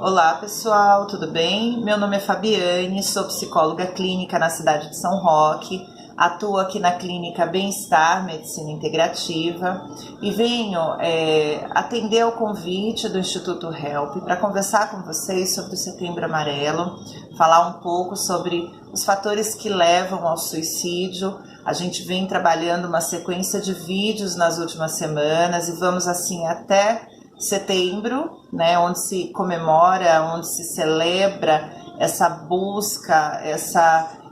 Olá pessoal, tudo bem? Meu nome é Fabiane, sou psicóloga clínica na cidade de São Roque, atuo aqui na clínica Bem-Estar Medicina Integrativa e venho atender ao convite do Instituto HELP para conversar com vocês sobre o Setembro Amarelo, falar um pouco sobre os fatores que levam ao suicídio. A gente vem trabalhando uma sequência de vídeos nas últimas semanas e vamos assim até setembro, né, onde se comemora, onde se celebra essa busca,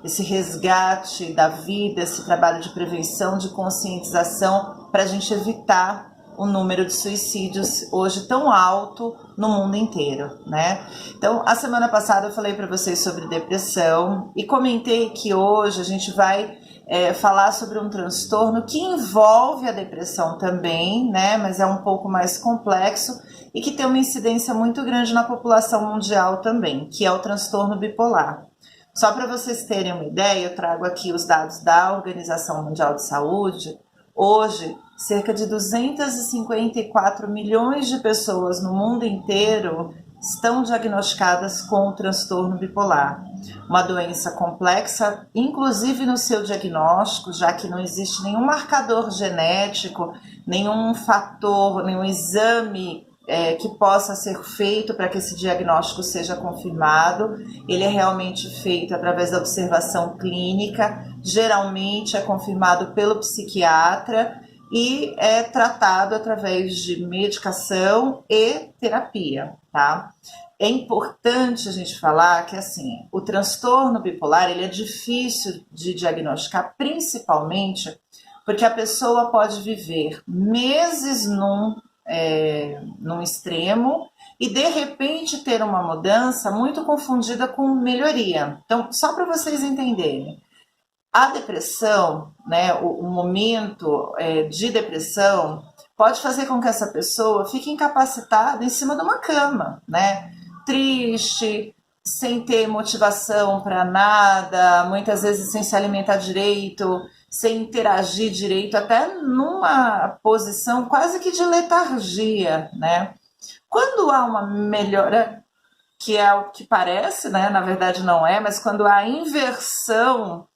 esse resgate da vida, esse trabalho de prevenção, de conscientização, para a gente evitar o número de suicídios hoje tão alto no mundo inteiro, né? Então, a semana passada eu falei para vocês sobre depressão e comentei que hoje a gente vai falar sobre um transtorno que envolve a depressão também, né? Mas é um pouco mais complexo e que tem uma incidência muito grande na população mundial também, que é o transtorno bipolar. Só para vocês terem uma ideia, eu trago aqui os dados da Organização Mundial de Saúde. Hoje, cerca de 254 milhões de pessoas no mundo inteiro estão diagnosticadas com o transtorno bipolar. Uma doença complexa, inclusive no seu diagnóstico, já que não existe nenhum marcador genético, nenhum fator, nenhum exame que possa ser feito para que esse diagnóstico seja confirmado. Ele é realmente feito através da observação clínica, geralmente é confirmado pelo psiquiatra e é tratado através de medicação e terapia, tá? É importante a gente falar que, assim, o transtorno bipolar, ele é difícil de diagnosticar, principalmente porque a pessoa pode viver meses num extremo e de repente ter uma mudança muito confundida com melhoria. Então, só para vocês entenderem, a depressão, né, o momento de depressão pode fazer com que essa pessoa fique incapacitada em cima de uma cama, né, triste, sem ter motivação para nada, muitas vezes sem se alimentar direito, sem interagir direito, até numa posição quase que de letargia, né? Quando há uma melhora, que é o que parece, né? Na verdade não é, mas quando há inversão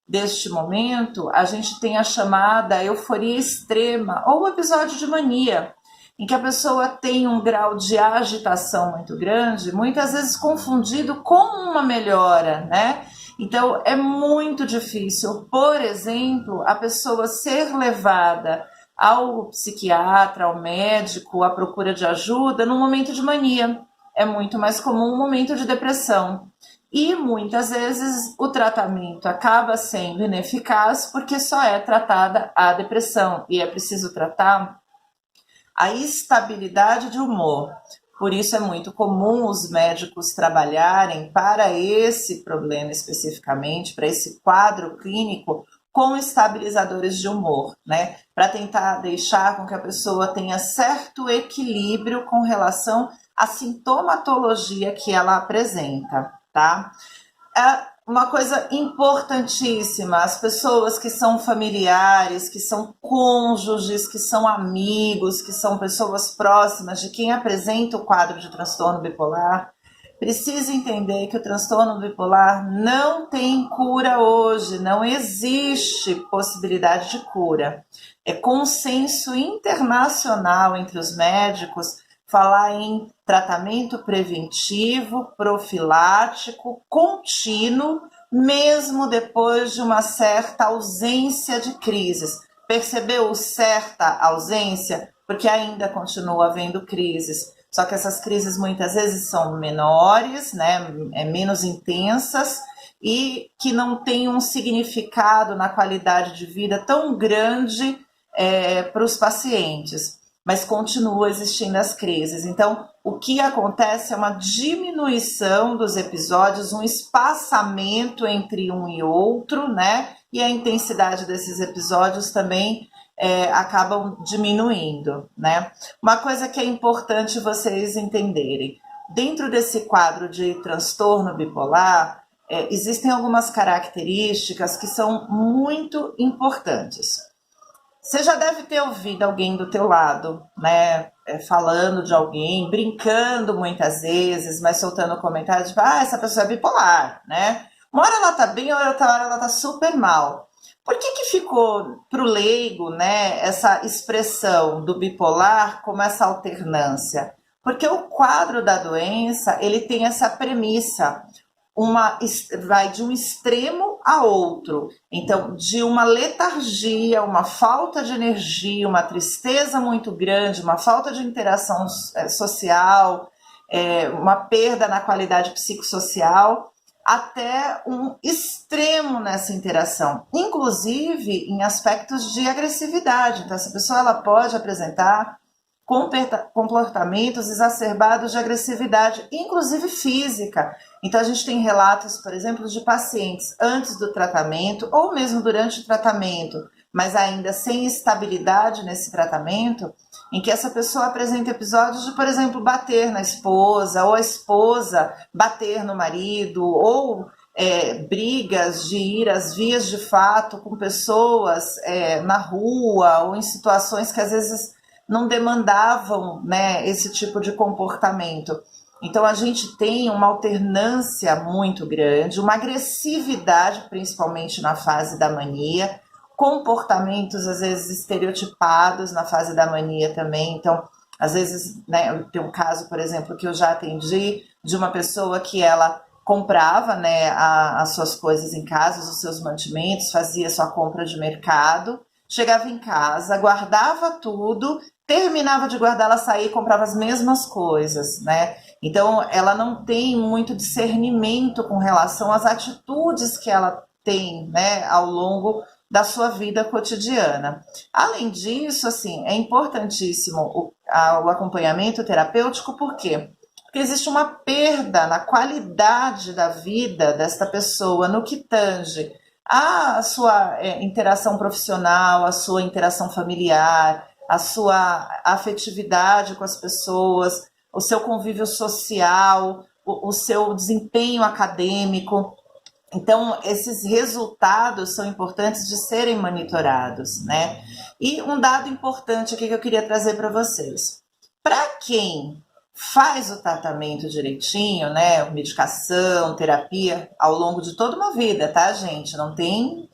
deste momento, a gente tem a chamada euforia extrema ou o episódio de mania, em que a pessoa tem um grau de agitação muito grande, muitas vezes confundido com uma melhora, né? Então, é muito difícil, por exemplo, a pessoa ser levada ao psiquiatra, ao médico, à procura de ajuda no momento de mania. É muito mais comum um momento de depressão. E muitas vezes o tratamento acaba sendo ineficaz porque só é tratada a depressão e é preciso tratar a estabilidade de humor. Por isso é muito comum os médicos trabalharem para esse problema especificamente, para esse quadro clínico, com estabilizadores de humor, né? Para tentar deixar com que a pessoa tenha certo equilíbrio com relação à sintomatologia que ela apresenta, tá? Uma coisa importantíssima, as pessoas que são familiares, que são cônjuges, que são amigos, que são pessoas próximas de quem apresenta o quadro de transtorno bipolar, precisa entender que o transtorno bipolar não tem cura hoje, não existe possibilidade de cura. É consenso internacional entre os médicos falar em tratamento preventivo, profilático, contínuo, mesmo depois de uma certa ausência de crises. Percebeu certa ausência? Porque ainda continua havendo crises. Só que essas crises muitas vezes são menores, né, menos intensas e que não têm um significado na qualidade de vida tão grande para os pacientes. Mas continua existindo as crises. Então, o que acontece é uma diminuição dos episódios, um espaçamento entre um e outro, né? E a intensidade desses episódios também acabam diminuindo, né? Uma coisa que é importante vocês entenderem, dentro desse quadro de transtorno bipolar, existem algumas características que são muito importantes. Você já deve ter ouvido alguém do teu lado, né, falando de alguém, brincando muitas vezes, mas soltando comentários de, essa pessoa é bipolar, né? Uma hora ela tá bem, outra hora ela tá super mal. Por que que ficou pro leigo, né, essa expressão do bipolar como essa alternância? Porque o quadro da doença, ele tem essa premissa, vai de um extremo a outro. Então, de uma letargia, uma falta de energia, uma tristeza muito grande, uma falta de interação social, uma perda na qualidade psicossocial, até um extremo nessa interação, inclusive em aspectos de agressividade. Então, essa pessoa ela pode apresentar comportamentos exacerbados de agressividade, inclusive física. Então, a gente tem relatos, por exemplo, de pacientes antes do tratamento ou mesmo durante o tratamento, mas ainda sem estabilidade nesse tratamento, em que essa pessoa apresenta episódios de, por exemplo, bater na esposa, ou a esposa bater no marido, ou brigas de ir às vias de fato com pessoas na rua, ou em situações que às vezes não demandavam, né, esse tipo de comportamento. Então, a gente tem uma alternância muito grande, uma agressividade, principalmente na fase da mania, comportamentos, às vezes, estereotipados na fase da mania também. Então, às vezes, né, tem um caso, por exemplo, que eu já atendi, de uma pessoa que ela comprava, né, as suas coisas em casa, os seus mantimentos, fazia sua compra de mercado, chegava em casa, guardava tudo, terminava de guardar, ela saía e comprava as mesmas coisas, né? Então, ela não tem muito discernimento com relação às atitudes que ela tem, né, ao longo da sua vida cotidiana. Além disso, assim, é importantíssimo o acompanhamento terapêutico, por quê? Porque existe uma perda na qualidade da vida desta pessoa no que tange a sua interação profissional, a sua interação familiar, a sua afetividade com as pessoas, o seu convívio social, o seu desempenho acadêmico. Então, esses resultados são importantes de serem monitorados, né? E um dado importante aqui que eu queria trazer para vocês. Para quem faz o tratamento direitinho, né? Medicação, terapia, ao longo de toda uma vida, tá, gente? Não tem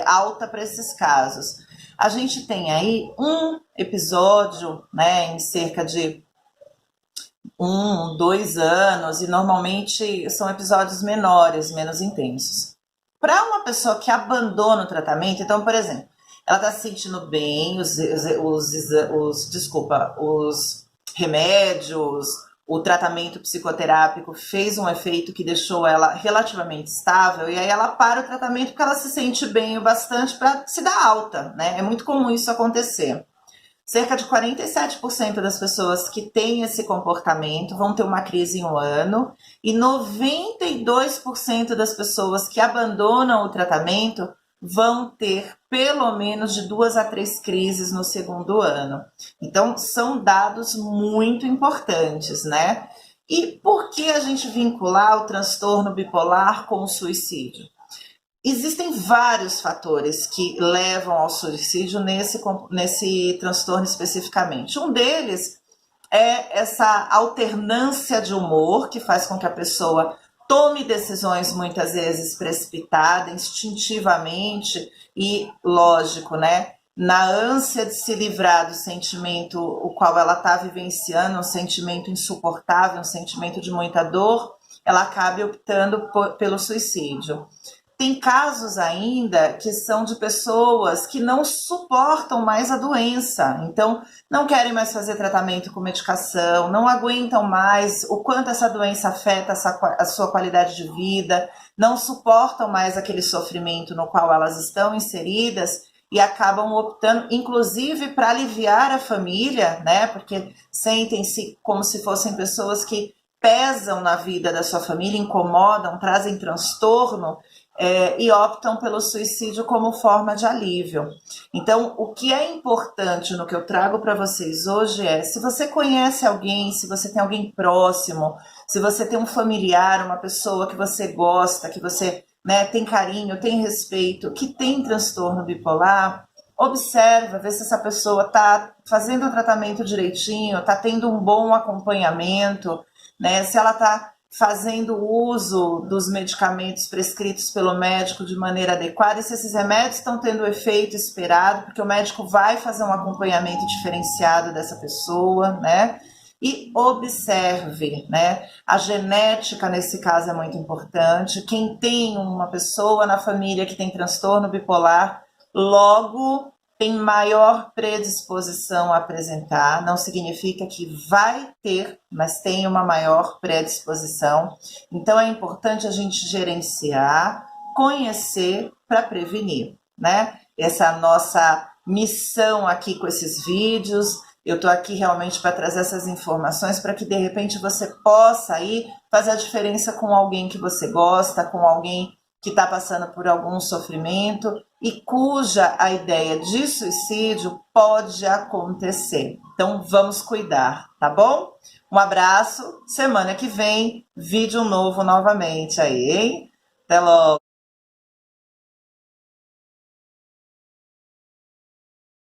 alta para esses casos. A gente tem aí um episódio, né, em cerca de 2 anos, e normalmente são episódios menores, menos intensos. Para uma pessoa que abandona o tratamento, então, por exemplo, ela está se sentindo bem, os remédios, o tratamento psicoterápico fez um efeito que deixou ela relativamente estável, e aí ela para o tratamento porque ela se sente bem o bastante para se dar alta, né? É muito comum isso acontecer. Cerca de 47% das pessoas que têm esse comportamento vão ter uma crise em um ano, e 92% das pessoas que abandonam o tratamento vão ter pelo menos de 2 a 3 crises no segundo ano. Então, são dados muito importantes, né? E por que a gente vincular o transtorno bipolar com o suicídio? Existem vários fatores que levam ao suicídio nesse transtorno especificamente. Um deles é essa alternância de humor, que faz com que a pessoa tome decisões muitas vezes precipitadas, instintivamente e, lógico, né, na ânsia de se livrar do sentimento o qual ela está vivenciando, um sentimento insuportável, um sentimento de muita dor, ela acaba optando pelo suicídio. Tem casos ainda que são de pessoas que não suportam mais a doença, então não querem mais fazer tratamento com medicação, não aguentam mais o quanto essa doença afeta a sua qualidade de vida, não suportam mais aquele sofrimento no qual elas estão inseridas e acabam optando, inclusive, para aliviar a família, né? Porque sentem-se como se fossem pessoas que pesam na vida da sua família, incomodam, trazem transtorno, e optam pelo suicídio como forma de alívio. Então, o que é importante no que eu trago para vocês hoje é, se você conhece alguém, se você tem alguém próximo, se você tem um familiar, uma pessoa que você gosta, que você, né, tem carinho, tem respeito, que tem transtorno bipolar, observa, vê se essa pessoa está fazendo o tratamento direitinho, está tendo um bom acompanhamento, né? Se ela está fazendo uso dos medicamentos prescritos pelo médico de maneira adequada, e se esses remédios estão tendo o efeito esperado, porque o médico vai fazer um acompanhamento diferenciado dessa pessoa, né? E observe, né? A genética, nesse caso, é muito importante. Quem tem uma pessoa na família que tem transtorno bipolar, logo tem maior predisposição a apresentar. Não significa que vai ter, mas tem uma maior predisposição. Então é importante a gente gerenciar, conhecer para prevenir, né? Essa é a nossa missão aqui com esses vídeos. Eu estou aqui realmente para trazer essas informações para que de repente você possa aí fazer a diferença com alguém que você gosta, com alguém que está passando por algum sofrimento e cuja a ideia de suicídio pode acontecer. Então vamos cuidar, tá bom? Um abraço, semana que vem, vídeo novo novamente aí, hein? Até logo!